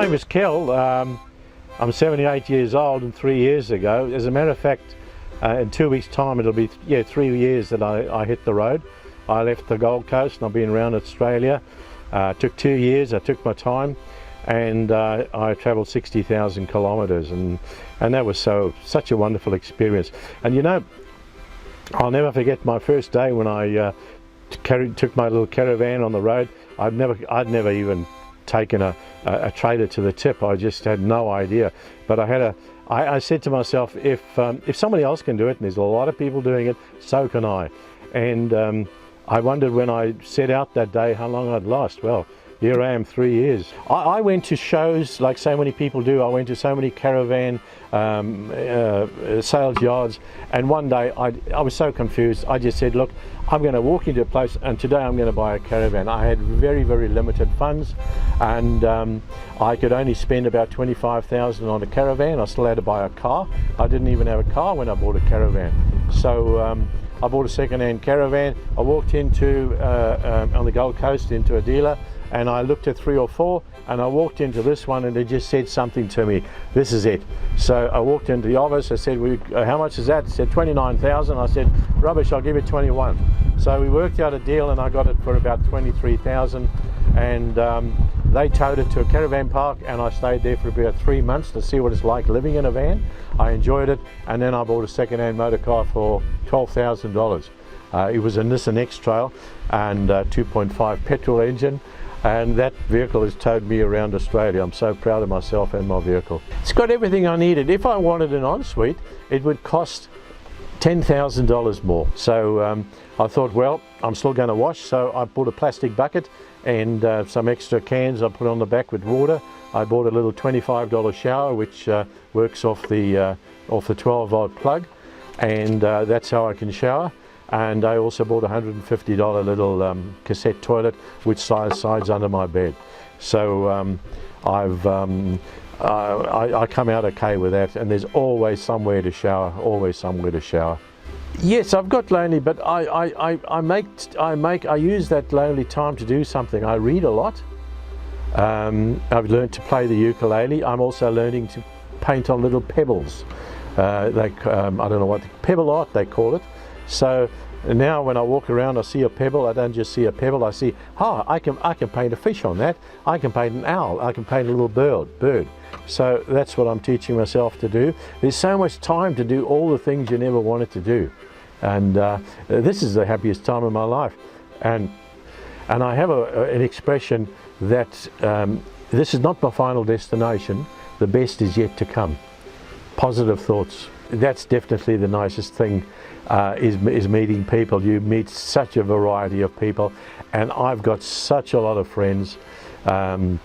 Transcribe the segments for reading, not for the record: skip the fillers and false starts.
name is Kel. I'm 78 years old, and 3 years ago, as a matter of fact, in 2 weeks' time it'll be 3 years that I hit the road. I left the Gold Coast and I've been around Australia. Took 2 years, I took my time, and I travelled 60,000 kilometres, and that was such a wonderful experience. And you know, I'll never forget my first day when I took my little caravan on the road. I'd never even taken a trailer to the tip. I just had no idea. But I said to myself, if somebody else can do it, and there's a lot of people doing it, so can I. And I wondered when I set out that day how long I'd last. Well, here I am, 3 years. I went to shows like so many people do. I went to so many caravan sales yards, and one day I was so confused. I just said, look, I'm going to walk into a place and today I'm going to buy a caravan. I had very, very limited funds, and I could only spend about 25,000 on a caravan. I still had to buy a car. I didn't even have a car when I bought a caravan. So I bought a second-hand caravan. I walked into, on the Gold Coast, into a dealer, and I looked at 3 or 4, and I walked into this one and it just said something to me. This is it. So I walked into the office. I said, how much is that? It said 29,000. I said, rubbish, I'll give it 21. So we worked out a deal and I got it for about 23,000, and they towed it to a caravan park, and I stayed there for about 3 months to see what it's like living in a van. I enjoyed it, and then I bought a second-hand motor car for $12,000. It was a Nissan X-Trail and 2.5 petrol engine, and that vehicle has towed me around Australia. I'm so proud of myself and my vehicle. It's got everything I needed. If I wanted an ensuite, it would cost $10,000 more. So I thought, well, I'm still going to wash, so I bought a plastic bucket and some extra cans I put on the back with water. I bought a little $25 shower which works off the 12-volt plug, and that's how I can shower. And I also bought a $150 little cassette toilet which slides under my bed. So I come out okay with that, and there's always somewhere to shower, always somewhere to shower. Yes, I've got lonely, but I use that lonely time to do something. I read a lot. I've learned to play the ukulele. I'm also learning to paint on little pebbles. I don't know what pebble art they call it. So now when I walk around, I see a pebble. I don't just see a pebble. I see, I can paint a fish on that. I can paint an owl. I can paint a little bird. So that's what I'm teaching myself to do. There's so much time to do all the things you never wanted to do, and this is the happiest time of my life. And I have an expression that this is not my final destination. The best is yet to come. Positive thoughts. That's definitely the nicest thing. Is meeting people. You meet such a variety of people, and I've got such a lot of friends. I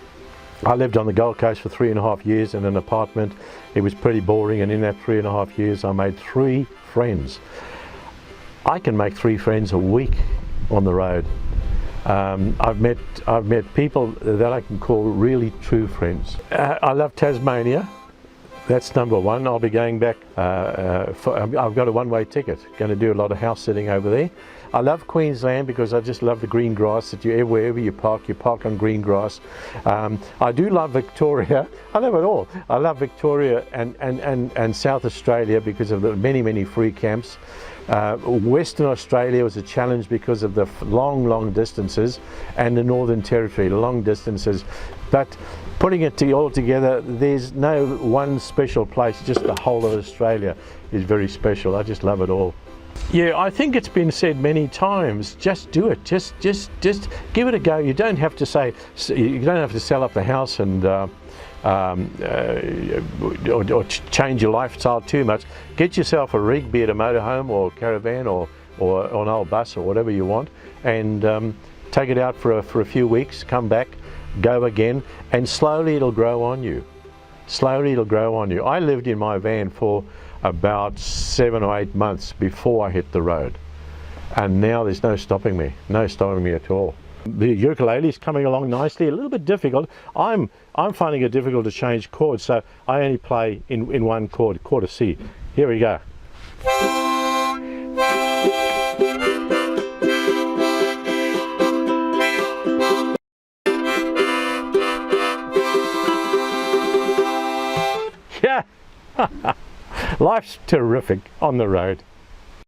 lived on the Gold Coast for 3.5 years in an apartment. It was pretty boring, and in that 3.5 years I made 3 friends. I can make 3 friends a week on the road. I've met people that I can call really true friends. I love Tasmania. That's number one. I'll be going back. I've got a one-way ticket. Going to do a lot of house sitting over there. I love Queensland because I just love the green grass that wherever you park on green grass. I do love Victoria. I love it all. I love Victoria and South Australia because of the many free camps. Western Australia was a challenge because of the long distances, and the Northern Territory, long distances. But putting it all together, there's no one special place. Just the whole of Australia is very special. I just love it all. Yeah, I think it's been said many times. Just do it. Just give it a go. You don't have to sell up the house and or change your lifestyle too much. Get yourself a rig, be it a motorhome or a caravan or an old bus or whatever you want, and take it out for a few weeks. Come back, go again, and slowly it'll grow on you. Slowly it'll grow on you. I lived in my van for about 7 or 8 months before I hit the road, and now there's no stopping me at all. The ukulele is coming along nicely. A little bit difficult. I'm finding it difficult to change chords, so I only play in one chord of C. Here we go. Life's terrific on the road.